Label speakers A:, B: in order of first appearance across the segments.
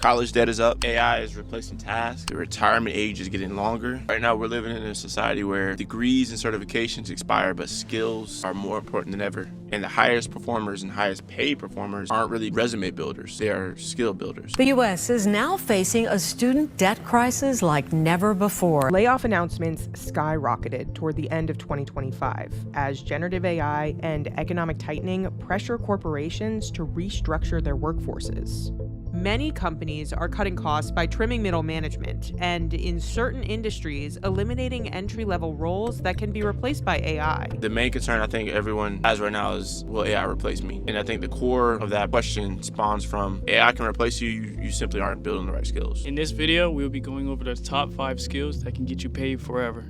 A: College debt is up. AI is replacing tasks. The retirement age is getting longer. Right now, we're living in a society where degrees and certifications expire, but skills are more important than ever. And the highest performers and highest paid performers aren't really resume builders. They are skill builders.
B: The U.S. is now facing a student debt crisis like never before.
C: Layoff announcements skyrocketed toward the end of 2025 as generative AI and economic tightening pressure corporations to restructure their workforces. Many companies are cutting costs by trimming middle management and, in certain industries, eliminating entry-level roles that can be replaced by AI.
A: The main concern I think everyone has right now is, will AI replace me? And I think the core of that question spawns from AI can replace you, you simply aren't building the right skills.
D: In this video, we'll be going over the top 5 skills that can get you paid forever.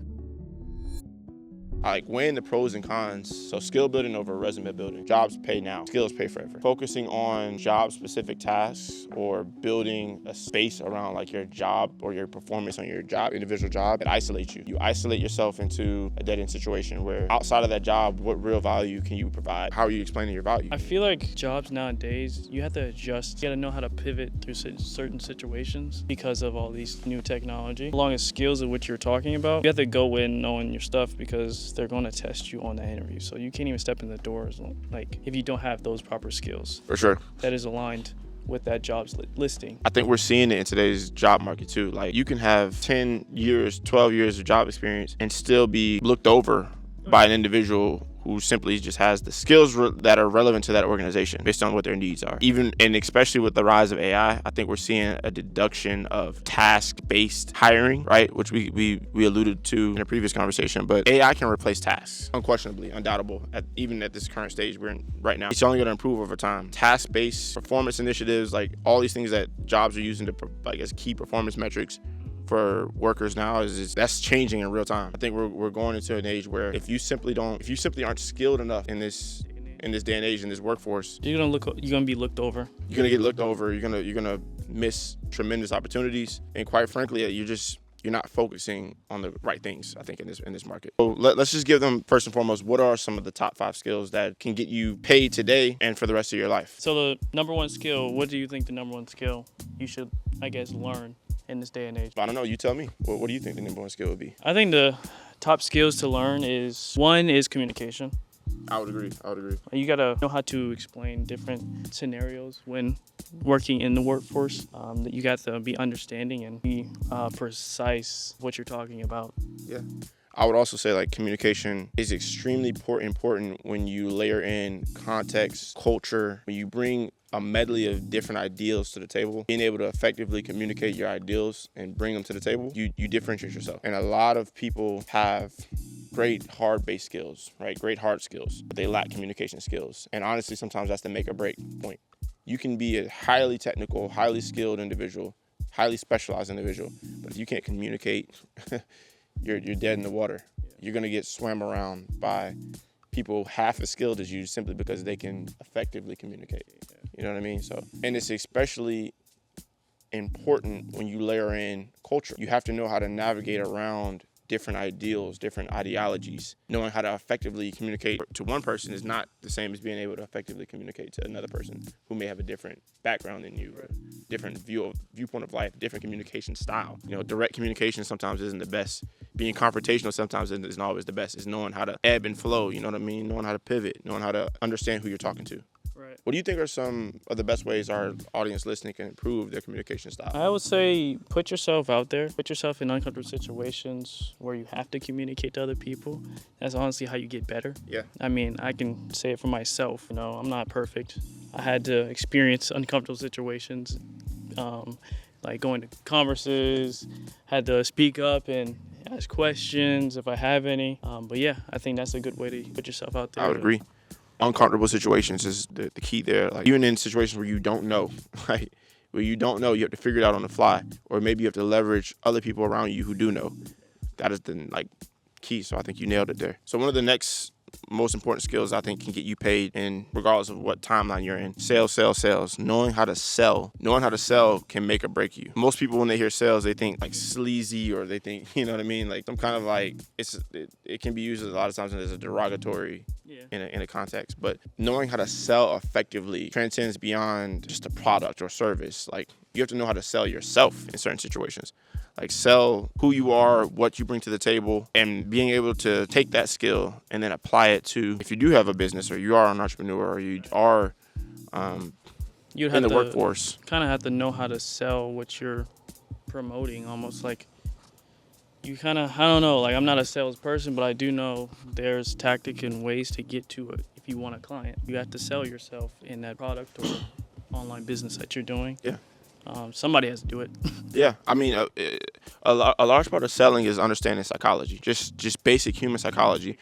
A: Like weighing the pros and cons. So skill building over resume building. Jobs pay now, skills pay forever. Focusing on job specific tasks or building a space around like your job or your performance on your job, individual job, it isolates you. You isolate yourself into a dead end situation where outside of that job, what real value can you provide? How are you explaining your value?
D: I feel like jobs nowadays, you have to adjust. You gotta know how to pivot through certain situations because of all these new technology. Along as skills of what you're talking about, you have to go in knowing your stuff because they're going to test you on that interview. So you can't even step in the doors like if you don't have those proper skills.
A: For sure.
D: That is aligned with that job's listing.
A: I think we're seeing it in today's job market too. Like you can have 10 years, 12 years of job experience and still be looked over by an individual who simply just has the skills that are relevant to that organization based on what their needs are. Even and especially with the rise of AI, I think we're seeing a deduction of task-based hiring, right? Which we alluded to in a previous conversation. But AI can replace tasks, unquestionably, undoubtable. Even at this current stage we're in right now, it's only going to improve over time. Task-based performance initiatives, like all these things that jobs are using to, like, as key performance metrics for workers now that's changing in real time. I think we're going into an age where if you simply aren't skilled enough in this day and age, in this workforce,
D: you're gonna be looked over.
A: You're gonna get looked over. You're gonna miss tremendous opportunities, and quite frankly, you're not focusing on the right things, I think, in this market. So let's just give them, first and foremost, what are some of the top 5 skills that can get you paid today and for the rest of your life?
D: So the number 1 skill, what do you think the number 1 skill you should, I guess, learn in this day and age?
A: I don't know, you tell me. What do you think the number 1 skill would be?
D: I think the top skills to learn is communication.
A: I would agree.
D: You gotta know how to explain different scenarios when working in the workforce. That you got to be understanding and be precise what you're talking about.
A: Yeah. I would also say like communication is extremely important when you layer in context, culture, when you bring a medley of different ideals to the table. Being able to effectively communicate your ideals and bring them to the table, you differentiate yourself. And a lot of people have great hard-based skills, right? Great hard skills, but they lack communication skills. And honestly, sometimes that's the make or break point. You can be a highly technical, highly skilled individual, highly specialized individual, but if you can't communicate, you're dead in the water. You're gonna get swam around by people half as skilled as you simply because they can effectively communicate. You know what I mean? So, and it's especially important when you layer in culture. You have to know how to navigate around different ideals, different ideologies. Knowing how to effectively communicate to one person is not the same as being able to effectively communicate to another person who may have a different background than you, or different viewpoint of life, different communication style. You know, direct communication sometimes isn't the best. Being confrontational sometimes isn't always the best. It's knowing how to ebb and flow, you know what I mean? Knowing how to pivot, knowing how to understand who you're talking to.
D: Right.
A: What do you think are some of the best ways our audience listening can improve their communication style?
D: I would say put yourself out there. Put yourself in uncomfortable situations where you have to communicate to other people. That's honestly how you get better.
A: Yeah.
D: I mean, I can say it for myself. You know, I'm not perfect. I had to experience uncomfortable situations, like going to conferences, had to speak up and ask questions if I have any. But yeah, I think that's a good way to put yourself out there.
A: I would agree. Uncomfortable situations is the key there. Like even in situations where you don't know, right? Where you don't know, you have to figure it out on the fly, or maybe you have to leverage other people around you who do know. That is the key. So I think you nailed it there. So one of the next most important skills I think can get you paid, and regardless of what timeline you're in. Sales. Knowing how to sell can make or break you. Most people, when they hear sales, they think like sleazy, or they think, you know what I mean, like some kind of like it can be used a lot of times as a derogatory in a context. But knowing how to sell effectively transcends beyond just a product or service. Like, you have to know how to sell yourself in certain situations. Like, sell who you are, what you bring to the table, and being able to take that skill and then apply it to, if you do have a business, or you are an entrepreneur, or you are
D: You'd
A: in
D: have
A: the workforce.
D: Kind of have to know how to sell what you're promoting, almost like you kind of, I don't know, like, I'm not a salesperson, but I do know there's tactic and ways to get to it. If you want a client, you have to sell yourself in that product or online business that you're doing.
A: Yeah.
D: Somebody has to do it.
A: Yeah, I mean, a large part of selling is understanding psychology, just basic human psychology,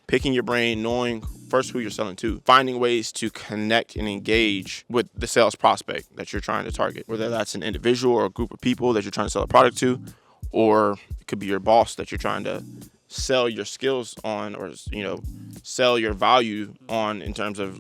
A: picking your brain, knowing first who you're selling to, finding ways to connect and engage with the sales prospect that you're trying to target, whether that's an individual or a group of people that you're trying to sell a product to, or it could be your boss that you're trying to sell your skills on, or, you know, sell your value on in terms of,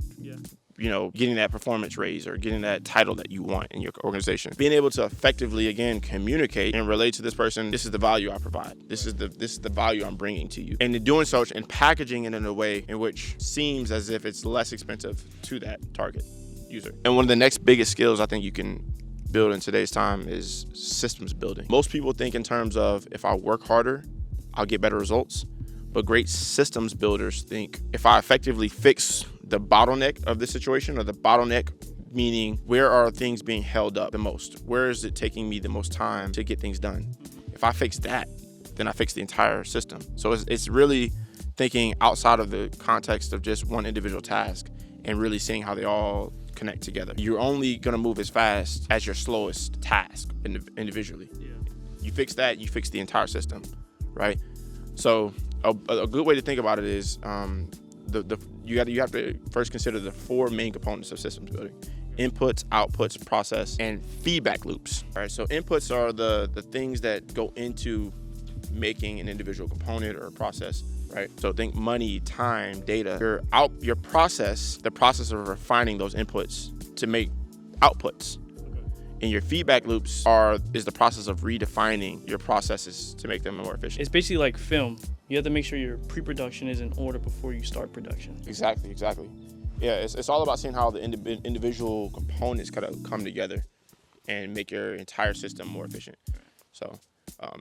A: you know, getting that performance raise or getting that title that you want in your organization. Being able to effectively, again, communicate and relate to this person. This is the value I provide. This is the value I'm bringing to you. And in doing so, and packaging it in a way in which seems as if it's less expensive to that target user. And one of the next biggest skills I think you can build in today's time is systems building. Most people think in terms of, if I work harder, I'll get better results. But great systems builders think, if I effectively fix the bottleneck of the situation, or the bottleneck meaning where are things being held up the most? Where is it taking me the most time to get things done? If I fix that, then I fix the entire system. So it's really thinking outside of the context of just one individual task and really seeing how they all connect together. You're only gonna move as fast as your slowest task individually. You fix that, you fix the entire system, right? So a good way to think about it is you have to first consider the four main components of systems building: inputs, outputs, process, and feedback loops. All right, so inputs are the things that go into making an individual component or a process, right? So think money, time, data. Your process, the process of refining those inputs to make outputs. And your feedback loops is the process of redefining your processes to make them more efficient.
D: It's basically like film. You have to make sure your pre-production is in order before you start production.
A: Exactly. Yeah, it's all about seeing how the individual components kind of come together and make your entire system more efficient. So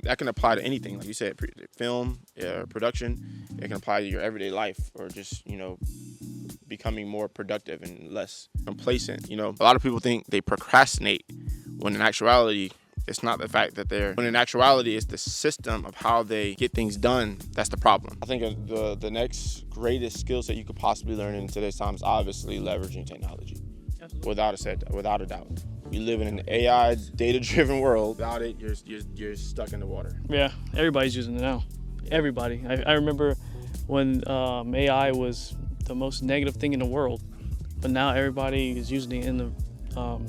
A: that can apply to anything, like you said, film, production. It can apply to your everyday life, or just, you know, becoming more productive and less complacent. You know, a lot of people think they procrastinate, when in actuality, it's not the fact that when in actuality, it's the system of how they get things done that's the problem. I think the next greatest skills that you could possibly learn in today's time is obviously leveraging technology. Absolutely. Without a doubt. We live in an AI data-driven world. Without it, you're stuck in the water.
D: Yeah, everybody's using it now. Everybody. I remember when AI was the most negative thing in the world, but now everybody is using it in the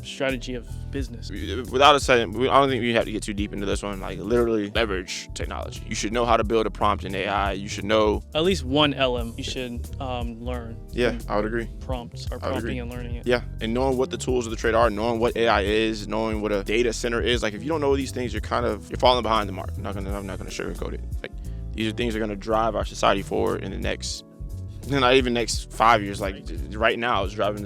D: strategy of business.
A: Without a second, I don't think we have to get too deep into this one. Like, literally leverage technology. You should know how to build a prompt in AI. You should know
D: at least one LM. You should learn.
A: Yeah, I would agree.
D: Prompting and learning it.
A: Yeah, and knowing what the tools of the trade are, knowing what AI is, knowing what a data center is. Like, if you don't know these things, you're falling behind the mark. I'm not gonna sugarcoat it. Like, these are things that are gonna drive our society forward in the next. Not even next 5 years. Like, right now, it's driving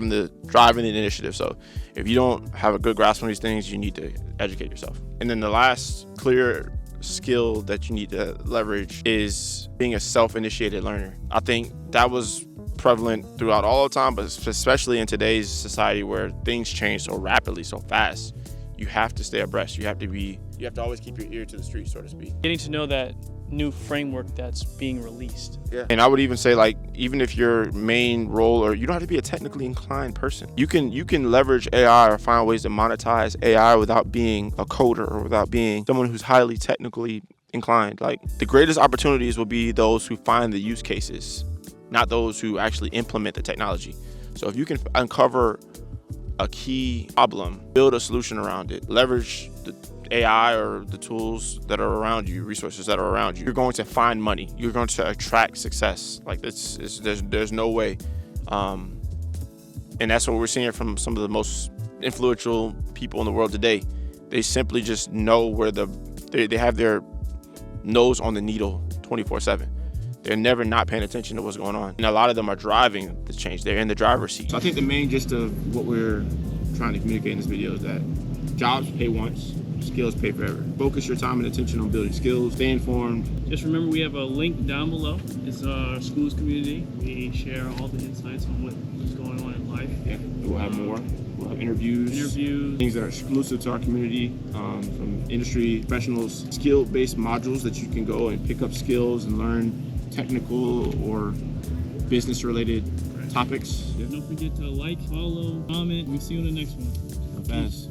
A: the initiative. So if you don't have a good grasp on these things, you need to educate yourself. And then the last clear skill that you need to leverage is being a self-initiated learner. I think that was prevalent throughout all the time, but especially in today's society where things change so rapidly, so fast. You have to stay abreast. You have to always keep your ear to the street, so to speak.
D: Getting to know that new framework that's being released.
A: Yeah. And I would even say, like, even if your main role, or you don't have to be a technically inclined person, you can leverage AI or find ways to monetize AI without being a coder or without being someone who's highly technically inclined. Like, the greatest opportunities will be those who find the use cases, not those who actually implement the technology. So if you can uncover a key problem, build a solution around it, leverage AI or the tools that are around you, resources that are around you, you're going to find money. You're going to attract success. Like there's no way. And that's what we're seeing from some of the most influential people in the world today. They simply just know where they have their nose on the needle 24/7. They're never not paying attention to what's going on. And a lot of them are driving the change. They're in the driver's seat. So I think the main gist of what we're trying to communicate in this video is that jobs pay once, skills pay forever. Focus your time and attention on building skills, stay informed.
D: Just remember, we have a link down below. It's our schools community. We share all the insights on what's going on in life.
A: Yeah, we'll have more. We'll have interviews, things that are exclusive to our community, from industry professionals, skill-based modules that you can go and pick up skills and learn technical or business-related topics.
D: Don't forget to like, follow, comment. We'll see you in the next one.
A: Peace.